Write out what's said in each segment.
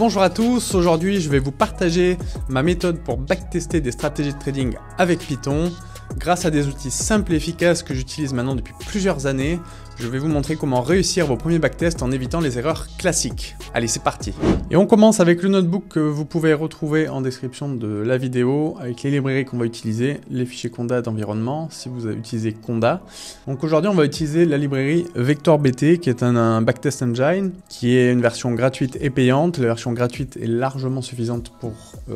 Bonjour à tous, aujourd'hui je vais vous partager ma méthode pour backtester des stratégies de trading avec Python. Grâce à des outils simples et efficaces que j'utilise maintenant depuis plusieurs années, je vais vous montrer comment réussir vos premiers backtests en évitant les erreurs classiques. Allez, c'est parti. Et on commence avec le notebook que vous pouvez retrouver en description de la vidéo, avec les librairies qu'on va utiliser, les fichiers Conda d'environnement, si vous avez utilisé Conda. Donc aujourd'hui, on va utiliser la librairie VectorBT, qui est un backtest engine, qui est une version gratuite et payante. La version gratuite est largement suffisante pour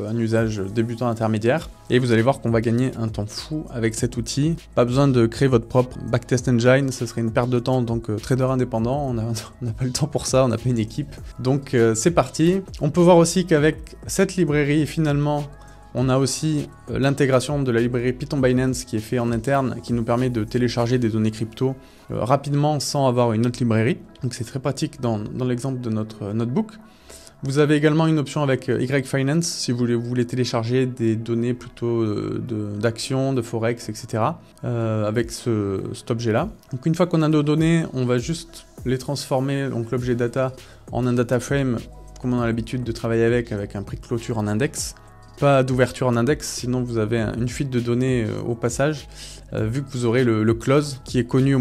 un usage débutant intermédiaire. Et vous allez voir qu'on va gagner un temps fou avec cet outil. Pas besoin de créer votre propre backtest engine, ce serait une perte de temps en tant que trader indépendant. On n'a pas le temps pour ça, on n'a pas une équipe. Donc c'est parti. On peut voir aussi qu'avec cette librairie, finalement, on a aussi l'intégration de la librairie Python Binance qui est fait en interne, qui nous permet de télécharger des données crypto rapidement sans avoir une autre librairie. Donc c'est très pratique dans l'exemple de notre notebook. Vous avez également une option avec YFinance si vous voulez télécharger des données plutôt d'actions, de forex, etc. Avec cet objet-là. Donc une fois qu'on a nos données, on va juste les transformer, donc l'objet data, en un data frame, comme on a l'habitude de travailler avec un prix de clôture en index. Pas d'ouverture en index, sinon vous avez une fuite de données au passage, vu que vous aurez le close qui est connu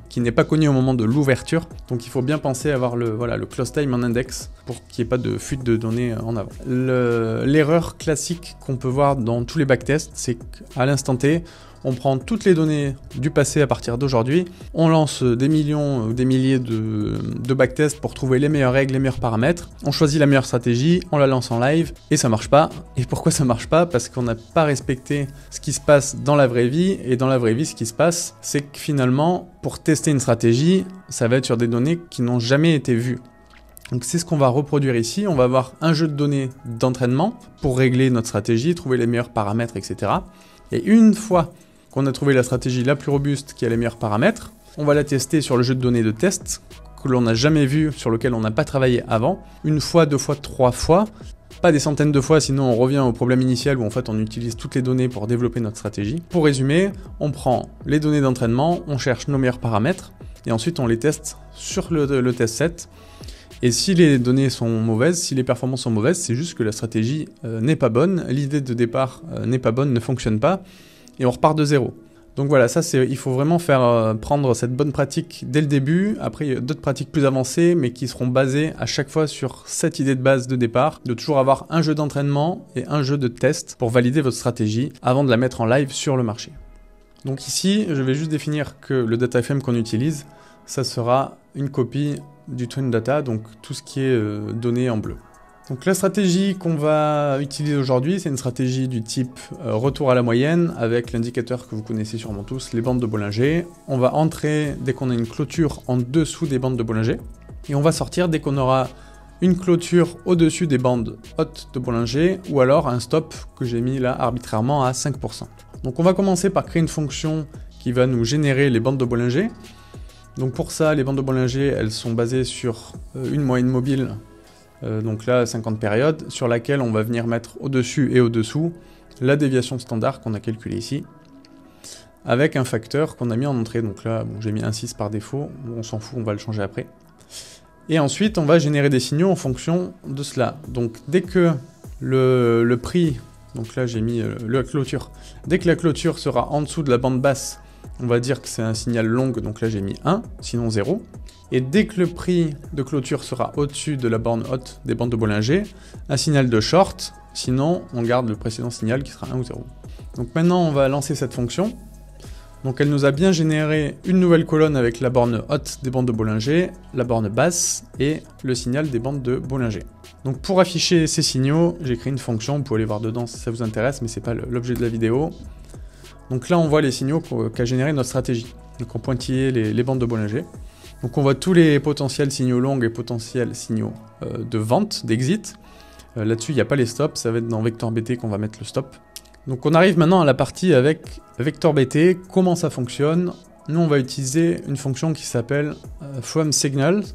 qui n'est pas connu au moment de l'ouverture. Donc il faut bien penser à avoir le close time en index pour qu'il n'y ait pas de fuite de données en avant. L'erreur classique qu'on peut voir dans tous les backtests, c'est qu'à l'instant T, on prend toutes les données du passé à partir d'aujourd'hui, on lance des millions ou des milliers de backtests pour trouver les meilleures règles, les meilleurs paramètres, on choisit la meilleure stratégie, on la lance en live et ça marche pas. Et pourquoi ça marche pas? Parce qu'on n'a pas respecté ce qui se passe dans la vraie vie, et dans la vraie vie ce qui se passe, c'est que finalement, pour tester une stratégie, ça va être sur des données qui n'ont jamais été vues. Donc c'est ce qu'on va reproduire ici, on va avoir un jeu de données d'entraînement pour régler notre stratégie, trouver les meilleurs paramètres, etc. Et une fois qu'on a trouvé la stratégie la plus robuste qui a les meilleurs paramètres, on va la tester sur le jeu de données de test que l'on n'a jamais vu, sur lequel on n'a pas travaillé avant, une fois, deux fois, trois fois, pas des centaines de fois, sinon on revient au problème initial où en fait on utilise toutes les données pour développer notre stratégie. Pour résumer, on prend les données d'entraînement, on cherche nos meilleurs paramètres, et ensuite on les teste sur le test set. Et si les données sont mauvaises, si les performances sont mauvaises, c'est juste que la stratégie n'est pas bonne, l'idée de départ n'est pas bonne, ne fonctionne pas, et on repart de zéro. Donc voilà, il faut vraiment prendre cette bonne pratique dès le début. Après, il y a d'autres pratiques plus avancées, mais qui seront basées à chaque fois sur cette idée de base de départ, de toujours avoir un jeu d'entraînement et un jeu de test pour valider votre stratégie avant de la mettre en live sur le marché. Donc ici, je vais juste définir que le data frame qu'on utilise, ça sera une copie du train data, donc tout ce qui est donné en bleu. Donc la stratégie qu'on va utiliser aujourd'hui, c'est une stratégie du type retour à la moyenne, avec l'indicateur que vous connaissez sûrement tous, les bandes de Bollinger. On va entrer dès qu'on a une clôture en dessous des bandes de Bollinger, et on va sortir dès qu'on aura une clôture au-dessus des bandes hautes de Bollinger, ou alors un stop que j'ai mis là arbitrairement à 5%. Donc on va commencer par créer une fonction qui va nous générer les bandes de Bollinger. Donc pour ça, les bandes de Bollinger, elles sont basées sur une moyenne mobile, donc là 50 périodes, sur laquelle on va venir mettre au-dessus et au-dessous la déviation standard qu'on a calculée ici, avec un facteur qu'on a mis en entrée. Donc là, bon, j'ai mis un 6 par défaut, on s'en fout, on va le changer après. Et ensuite, on va générer des signaux en fonction de cela. Donc dès que le prix, donc là j'ai mis la clôture, dès que la clôture sera en dessous de la bande basse, on va dire que c'est un signal long, donc là j'ai mis 1, sinon 0. Et dès que le prix de clôture sera au-dessus de la borne haute des bandes de Bollinger, un signal de short, sinon on garde le précédent signal qui sera 1 ou 0. Donc maintenant on va lancer cette fonction. Donc elle nous a bien généré une nouvelle colonne avec la borne haute des bandes de Bollinger, la borne basse et le signal des bandes de Bollinger. Donc pour afficher ces signaux, j'ai créé une fonction, vous pouvez aller voir dedans si ça vous intéresse, mais c'est pas l'objet de la vidéo. Donc là on voit les signaux qu'a généré notre stratégie. Donc en pointillé les bandes de Bollinger. Donc on voit tous les potentiels signaux longs et potentiels signaux de vente, d'exit. Là-dessus il n'y a pas les stops, ça va être dans VectorBT qu'on va mettre le stop. Donc on arrive maintenant à la partie avec VectorBT, comment ça fonctionne. Nous on va utiliser une fonction qui s'appelle FromSignals.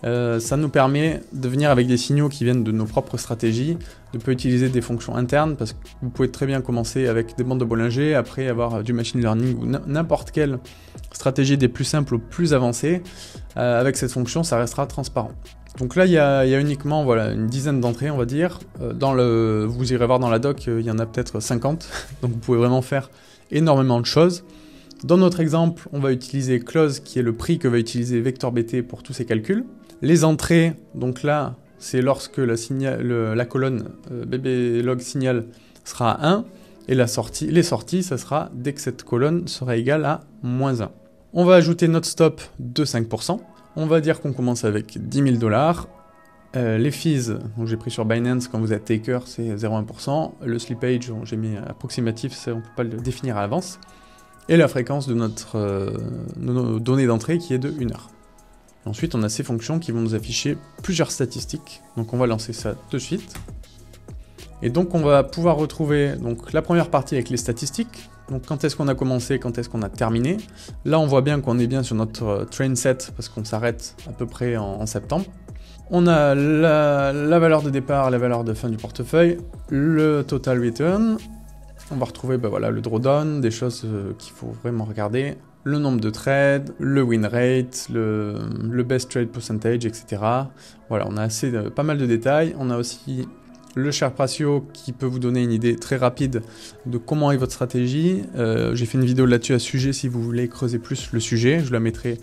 Ça nous permet de venir avec des signaux qui viennent de nos propres stratégies, de pouvoir utiliser des fonctions internes, parce que vous pouvez très bien commencer avec des bandes de Bollinger, après avoir du machine learning ou n'importe quelle stratégie des plus simples aux plus avancées. Avec cette fonction, ça restera transparent. Donc là, il y a uniquement voilà, une dizaine d'entrées, on va dire. Vous irez voir dans la doc, il y en a peut-être 50. Donc vous pouvez vraiment faire énormément de choses. Dans notre exemple, on va utiliser close, qui est le prix que va utiliser VectorBT pour tous ses calculs. Les entrées, donc là, c'est lorsque la colonne bbLog signal sera à 1. Et les sorties, ça sera dès que cette colonne sera égale à -1. On va ajouter notre stop de 5%. On va dire qu'on commence avec 10 000 $. Les fees, donc j'ai pris sur Binance, quand vous êtes taker, c'est 0,1%. Le slippage, j'ai mis approximatif, ça, on ne peut pas le définir à l'avance. Et la fréquence de nos données d'entrée qui est de 1 heure. Ensuite, on a ces fonctions qui vont nous afficher plusieurs statistiques. Donc on va lancer ça de suite. Et donc on va pouvoir retrouver donc, la première partie avec les statistiques. Donc quand est-ce qu'on a commencé, quand est-ce qu'on a terminé. Là on voit bien qu'on est bien sur notre train set parce qu'on s'arrête à peu près en septembre. On a la valeur de départ, la valeur de fin du portefeuille, le total return. On va retrouver voilà, le drawdown, des choses qu'il faut vraiment regarder. Le nombre de trades, le win rate, le best trade percentage, etc. Voilà, on a pas mal de détails. On a aussi le Sharpe ratio qui peut vous donner une idée très rapide de comment est votre stratégie. J'ai fait une vidéo là-dessus à ce sujet si vous voulez creuser plus le sujet. Je la mettrai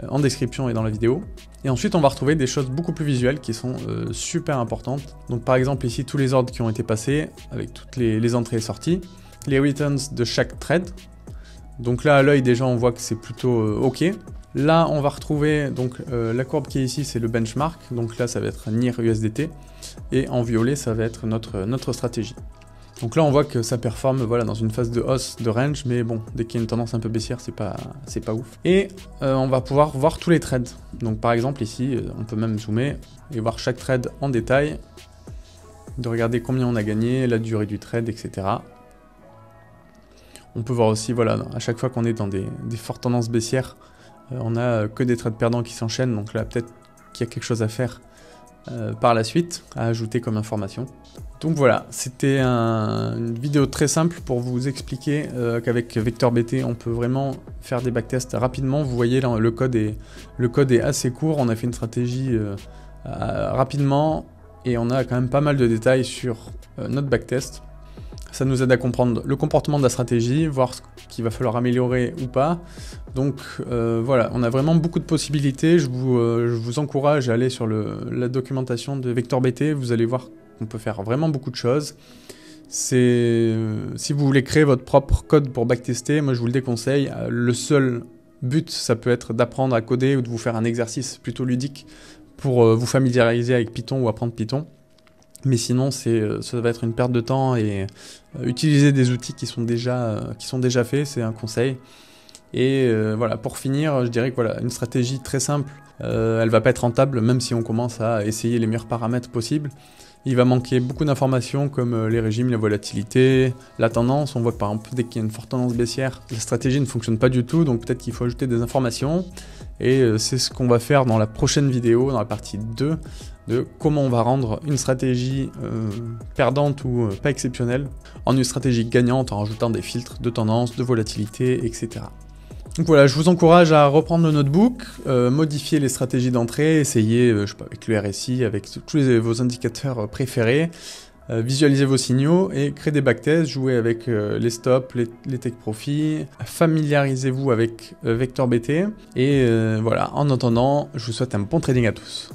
en description et dans la vidéo. Et ensuite, on va retrouver des choses beaucoup plus visuelles qui sont super importantes. Donc par exemple ici, tous les ordres qui ont été passés avec toutes les entrées et sorties. Les returns de chaque trade. Donc là, à l'œil, déjà, on voit que c'est plutôt OK. Là, on va retrouver donc la courbe qui est ici, c'est le benchmark. Donc là, ça va être NIR USDT. Et en violet, ça va être notre stratégie. Donc là, on voit que ça performe voilà, dans une phase de hausse de range. Mais bon, dès qu'il y a une tendance un peu baissière, c'est pas ouf. Et on va pouvoir voir tous les trades. Donc par exemple, ici, on peut même zoomer et voir chaque trade en détail. De regarder combien on a gagné, la durée du trade, etc. On peut voir aussi, voilà, à chaque fois qu'on est dans des fortes tendances baissières, on a que des trades perdants qui s'enchaînent, donc là peut-être qu'il y a quelque chose à faire par la suite, à ajouter comme information. Donc voilà, c'était une vidéo très simple pour vous expliquer qu'avec VectorBT, on peut vraiment faire des backtests rapidement. Vous voyez, là, le code est assez court, on a fait une stratégie rapidement, et on a quand même pas mal de détails sur notre backtest. Ça nous aide à comprendre le comportement de la stratégie, voir ce qu'il va falloir améliorer ou pas. Donc voilà, on a vraiment beaucoup de possibilités. Je vous encourage à aller sur la documentation de VectorBT. Vous allez voir qu'on peut faire vraiment beaucoup de choses. Si vous voulez créer votre propre code pour backtester, moi je vous le déconseille. Le seul but, ça peut être d'apprendre à coder ou de vous faire un exercice plutôt ludique pour vous familiariser avec Python ou apprendre Python. Mais sinon, ça va être une perte de temps et utiliser des outils qui sont déjà faits, c'est un conseil. Et voilà, pour finir, je dirais que voilà, une stratégie très simple, elle va pas être rentable, même si on commence à essayer les meilleurs paramètres possibles. Il va manquer beaucoup d'informations comme les régimes, la volatilité, la tendance. On voit que par exemple, dès qu'il y a une forte tendance baissière, la stratégie ne fonctionne pas du tout, donc peut-être qu'il faut ajouter des informations. Et c'est ce qu'on va faire dans la prochaine vidéo, dans la partie 2, de comment on va rendre une stratégie perdante ou pas exceptionnelle en une stratégie gagnante en rajoutant des filtres de tendance, de volatilité, etc. Donc voilà, je vous encourage à reprendre le notebook, modifier les stratégies d'entrée, essayer je sais pas, avec le RSI, avec tous vos indicateurs préférés, visualiser vos signaux et créer des backtests, jouer avec les stops, les take profits, familiarisez-vous avec VectorBT et voilà, en attendant, je vous souhaite un bon trading à tous.